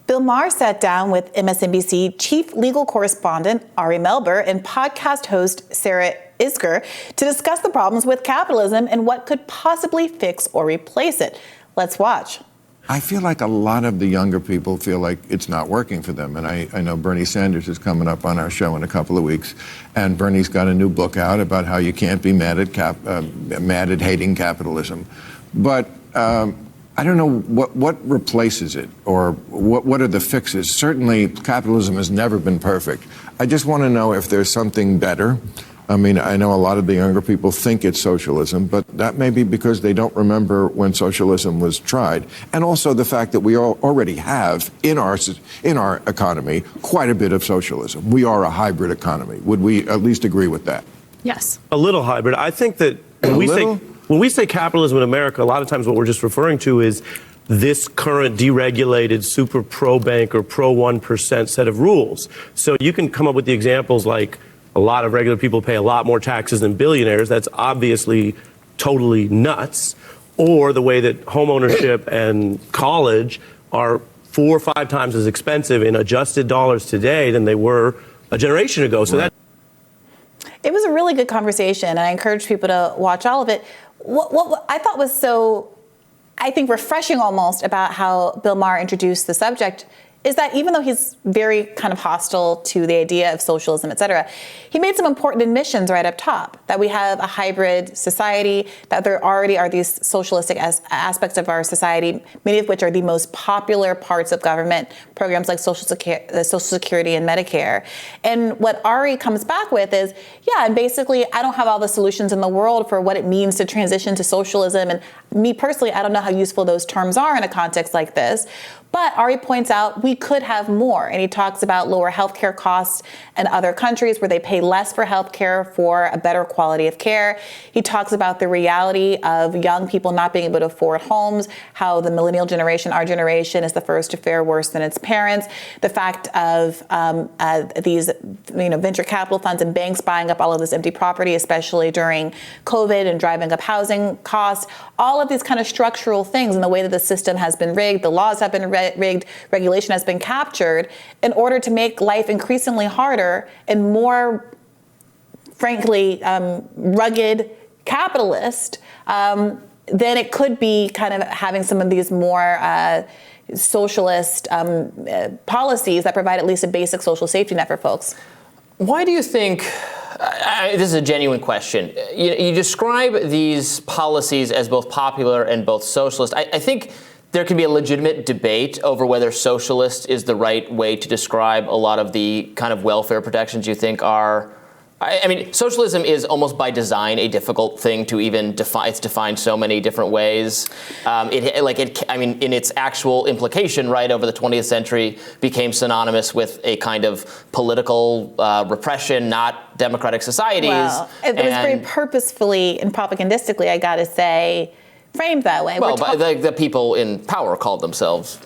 Bill Maher sat down with MSNBC chief legal correspondent Ari Melber and podcast host Sarah Isgur to discuss the problems with capitalism and what could possibly fix or replace it. Let's watch. I feel like a lot of the younger people feel like it's not working for them. And I know Bernie Sanders is coming up on our show in a couple of weeks. And Bernie's got a new book out about how you can't be mad at hating capitalism. But I don't know what replaces it or what are the fixes. Certainly, capitalism has never been perfect. I just want to know if there's something better. I mean, I know a lot of the younger people think it's socialism, but that may be because they don't remember when socialism was tried. And also the fact that we already have in our economy quite a bit of socialism. We are a hybrid economy. Would we at least agree with that? Yes. A little hybrid. I think that when we say capitalism in America, a lot of times what we're just referring to is this current deregulated super pro-bank or pro-1% set of rules. So you can come up with the examples like a lot of regular people pay a lot more taxes than billionaires. That's obviously totally nuts. Or the way that home ownership and college are 4 or 5 times as expensive in adjusted dollars today than they were a generation ago. So that It was a really good conversation, and I encourage people to watch all of it. What I thought was so, I think, refreshing almost about how Bill Maher introduced the subject is that even though he's very kind of hostile to the idea of socialism, et cetera, he made some important admissions right up top, that we have a hybrid society, that there already are these socialistic aspects of our society, many of which are the most popular parts of government programs like Social Security and Medicare. And what Ari comes back with is, yeah, and basically I don't have all the solutions in the world for what it means to transition to socialism. And me personally, I don't know how useful those terms are in a context like this. But Ari points out we could have more. And he talks about lower healthcare costs in other countries where they pay less for healthcare for a better quality of care. He talks about the reality of young people not being able to afford homes, how the millennial generation, our generation, is the first to fare worse than its parents. The fact of these venture capital funds and banks buying up all of this empty property, especially during COVID, and driving up housing costs. All of these kind of structural things and the way that the system has been rigged, the laws have been rigged, regulation has been captured in order to make life increasingly harder and more, frankly, rugged capitalist than it could be kind of having some of these more socialist policies that provide at least a basic social safety net for folks. Why do you think, this is a genuine question, you describe these policies as both popular and both socialist. I think there can be a legitimate debate over whether socialist is the right way to describe a lot of the kind of welfare protections you think are. I mean, socialism is almost by design a difficult thing to even define. It's defined so many different ways. In its actual implication, right, over the 20th century became synonymous with a kind of political repression, not democratic societies. Well, it was very purposefully and propagandistically, I got to say, framed that way. Well, the people in power called themselves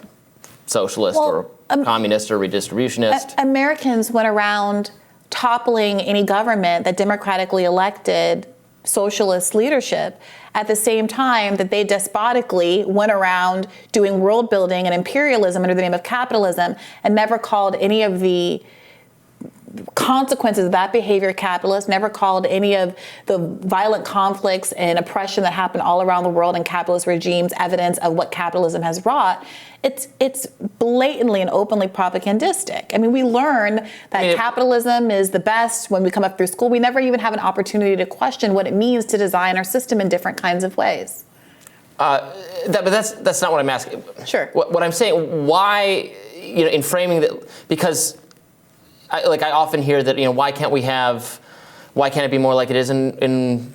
socialist or communist or redistributionist. Americans went around toppling any government that democratically elected socialist leadership at the same time that they despotically went around doing world building and imperialism under the name of capitalism and never called any of the consequences of that behavior capitalist, never called any of the violent conflicts and oppression that happen all around the world in capitalist regimes evidence of what capitalism has wrought. It's blatantly and openly propagandistic. I mean, we learn that capitalism is the best when we come up through school. We never even have an opportunity to question what it means to design our system in different kinds of ways. But that's not what I'm asking. Sure. What I'm saying, why, in framing that, because I often hear that, why can't it be more like it is in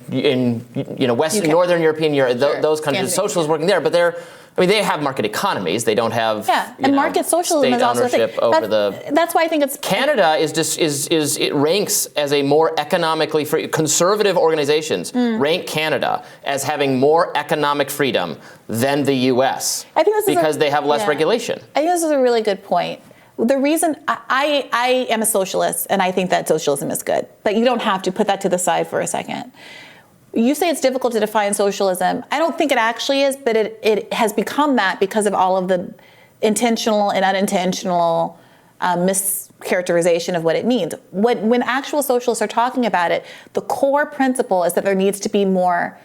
Western, Northern European, those countries, socialism working there, but they have market economies. They don't have and market socialism state is also ownership over That's why I think it's Canada it ranks as a more economically free. Conservative organizations rank Canada as having more economic freedom than the U.S. I think because they have less regulation. I think this is a really good point. The reason I am a socialist and I think that socialism is good, but you don't have to put that to the side for a second. You say it's difficult to define socialism. I don't think it actually is, but it has become that because of all of the intentional and unintentional mischaracterization of what it means. When actual socialists are talking about it, the core principle is that there needs to be more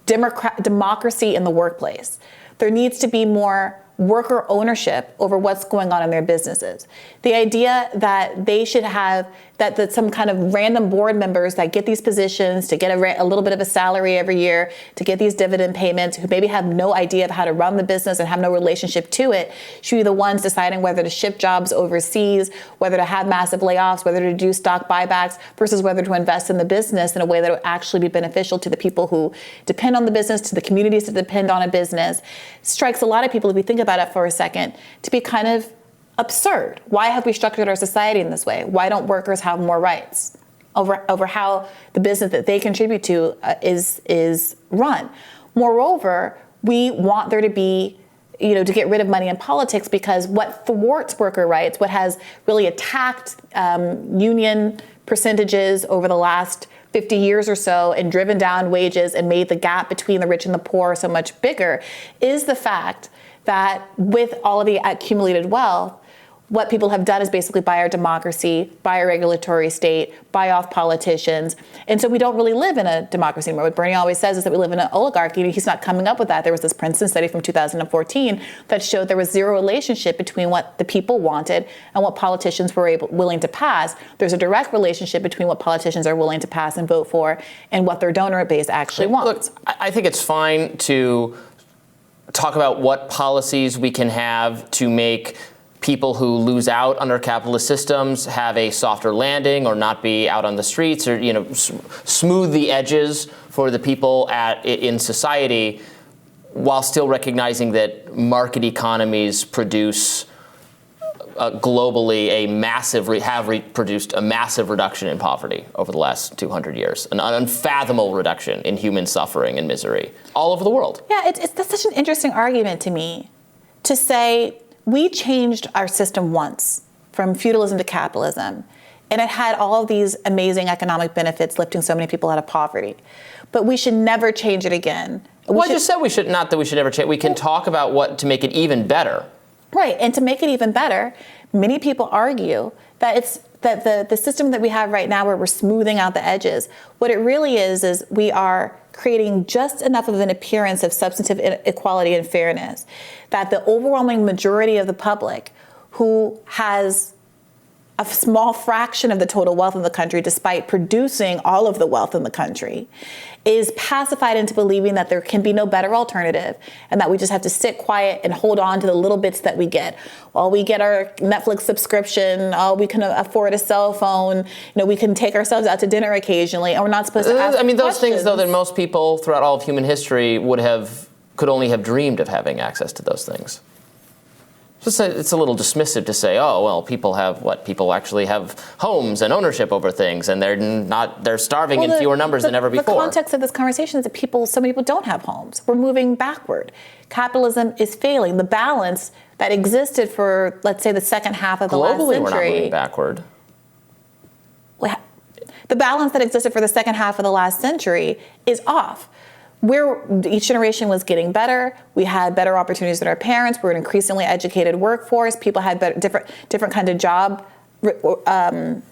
democracy in the workplace. There needs to be more worker ownership over what's going on in their businesses. The idea that they should have, that some kind of random board members that get these positions to get a little bit of a salary every year, to get these dividend payments, who maybe have no idea of how to run the business and have no relationship to it, should be the ones deciding whether to ship jobs overseas, whether to have massive layoffs, whether to do stock buybacks, versus whether to invest in the business in a way that will actually be beneficial to the people who depend on the business, to the communities that depend on a business. Strikes a lot of people, if we think about it for a second, to be kind of absurd. Why have we structured our society in this way? Why don't workers have more rights over how the business that they contribute to is run? Moreover, we want there to be, to get rid of money in politics, because what thwarts worker rights, what has really attacked union percentages over the last 50 years or so and driven down wages and made the gap between the rich and the poor so much bigger, is the fact that with all of the accumulated wealth, what people have done is basically buy our democracy, buy our regulatory state, buy off politicians. And so we don't really live in a democracy anymore. What Bernie always says is that we live in an oligarchy. He's not coming up with that. There was this Princeton study from 2014 that showed there was zero relationship between what the people wanted and what politicians were willing to pass. There's a direct relationship between what politicians are willing to pass and vote for and what their donor base actually wants. Look, I think it's fine to talk about what policies we can have to make people who lose out under capitalist systems have a softer landing or not be out on the streets, or smooth the edges for the people in society, while still recognizing that market economies produce globally produced a massive reduction in poverty over the last 200 years, an unfathomable reduction in human suffering and misery all over the world. Yeah, that's such an interesting argument to me, to say we changed our system once from feudalism to capitalism, and it had all of these amazing economic benefits, lifting so many people out of poverty. But we should never change it again. I just said we should never change. We can talk about what to make it even better. Right, and to make it even better, many people argue that the system that we have right now, where we're smoothing out the edges, what it really is we are creating just enough of an appearance of substantive equality and fairness that the overwhelming majority of the public, who has a small fraction of the total wealth in the country, despite producing all of the wealth in the country, is pacified into believing that there can be no better alternative and that we just have to sit quiet and hold on to the little bits that we get. Well, we get our Netflix subscription, we can afford a cell phone, we can take ourselves out to dinner occasionally, and we're not supposed to ask those questions. Things, though, that most people throughout all of human history could only have dreamed of having access to those things. It's a little dismissive to say, oh, well, people actually have homes and ownership over things, and they're starving in fewer numbers than ever before. The context of this conversation is that so many people don't have homes. We're moving backward. Capitalism is failing. The balance that existed for, let's say, the second half of the last century. Globally, we're not moving backward. The balance that existed for the second half of the last century is off. Each generation was getting better. We had better opportunities than our parents. We're an increasingly educated workforce. People had different kinds of job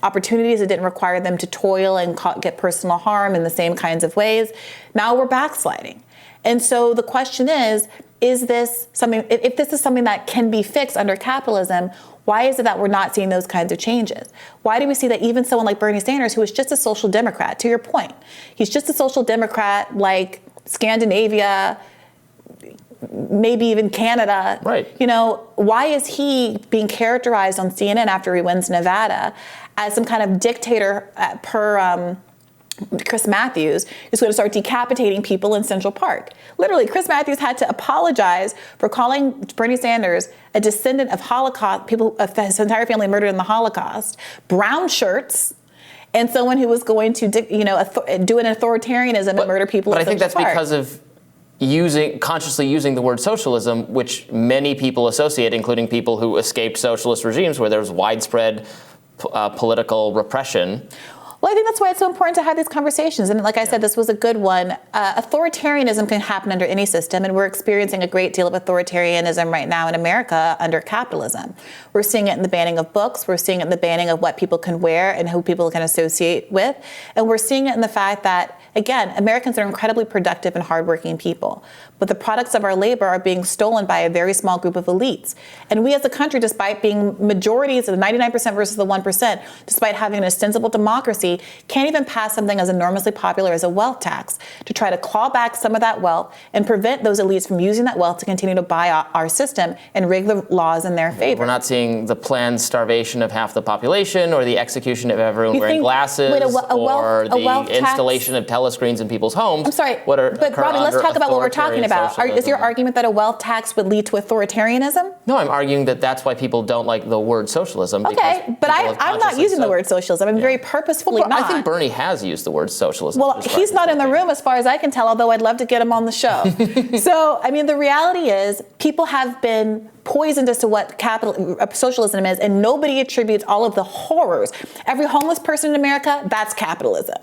opportunities that didn't require them to toil and get personal harm in the same kinds of ways. Now we're backsliding. And so the question is this something, if this is something that can be fixed under capitalism, why is it that we're not seeing those kinds of changes? Why do we see that even someone like Bernie Sanders, who is just a social democrat, to your point, he's just a social democrat like Scandinavia, maybe even Canada. Right. Why is he being characterized on CNN after he wins Nevada as some kind of dictator per Chris Matthews, who's going to start decapitating people in Central Park? Literally, Chris Matthews had to apologize for calling Bernie Sanders a descendant of Holocaust, people, his entire family murdered in the Holocaust, brown shirts, and someone who was going to, do an authoritarianism and murder people. But I think that's because of consciously using the word socialism, which many people associate, including people who escaped socialist regimes where there was widespread political repression. Well, I think that's why it's so important to have these conversations. And like I said, this was a good one. Authoritarianism can happen under any system, and we're experiencing a great deal of authoritarianism right now in America under capitalism. We're seeing it in the banning of books. We're seeing it in the banning of what people can wear and who people can associate with. And we're seeing it in the fact that, again, Americans are incredibly productive and hardworking people. But the products of our labor are being stolen by a very small group of elites. And we as a country, despite being majorities of the 99% versus the 1%, despite having an ostensible democracy, can't even pass something as enormously popular as a wealth tax to try to claw back some of that wealth and prevent those elites from using that wealth to continue to buy our system and rig the laws in their favor. We're not seeing the planned starvation of half the population or the execution of everyone wearing glasses or the installation of telescreens in people's homes. I'm sorry, but Robbie, let's talk about what we're talking about. Is your argument that a wealth tax would lead to authoritarianism? No, I'm arguing that that's why people don't like the word socialism. Okay, but I'm not using the word socialism. I'm very purposefully not. I think Bernie has used the word socialism. Well, he's not in the room as far as I can tell, although I'd love to get him on the show. So, I mean, the reality is people have been poisoned as to what socialism is, and nobody attributes all of the horrors. Every homeless person in America, that's capitalism.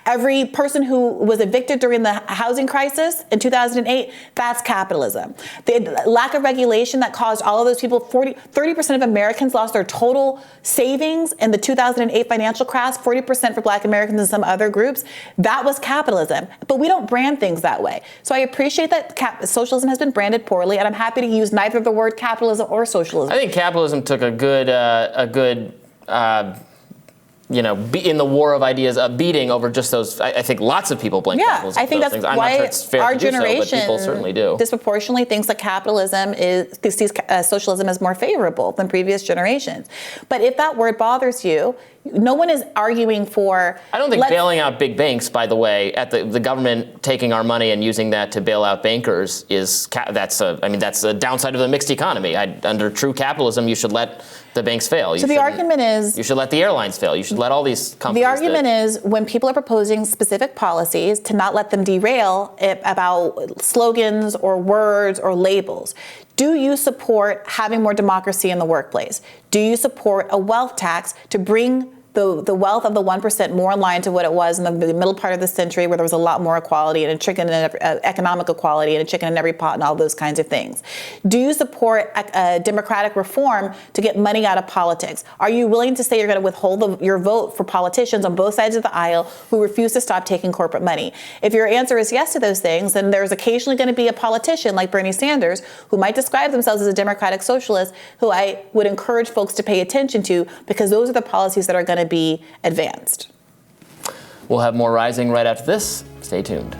Every person who was evicted during the housing crisis in 2008, that's capitalism. The lack of regulation that caused all of those people, 30% of Americans lost their total savings in the 2008 financial crash, 40% for Black Americans and some other groups. That was capitalism. But we don't brand things that way. So I appreciate that socialism has been branded poorly, and I'm happy to use neither the word capitalism or socialism. I think capitalism took a good in the war of ideas, a beating over just those. I think lots of people blame capitalism. I think for those that's things. why I'm not sure it's fair our to do generation so, but people certainly do. Disproportionately thinks that sees socialism as more favorable than previous generations. But if that word bothers you, no one is arguing for. I don't think bailing out big banks, by the way, at the government taking our money and using that to bail out bankers that's a downside of the mixed economy. Under true capitalism, you should let the banks fail. So the argument is you should let the airlines fail. You should let all these companies. The argument is when people are proposing specific policies to not let them derail it about slogans or words or labels. Do you support having more democracy in the workplace? Do you support a wealth tax to bring the wealth of the 1% more in line to what it was in the middle part of the century, where there was a lot more equality and economic equality and a chicken in every pot and all those kinds of things? Do you support democratic reform to get money out of politics? Are you willing to say you're going to withhold your vote for politicians on both sides of the aisle who refuse to stop taking corporate money? If your answer is yes to those things, then there's occasionally going to be a politician like Bernie Sanders who might describe themselves as a democratic socialist, who I would encourage folks to pay attention to, because those are the policies that are going to be advanced. We'll have more Rising right after this. Stay tuned.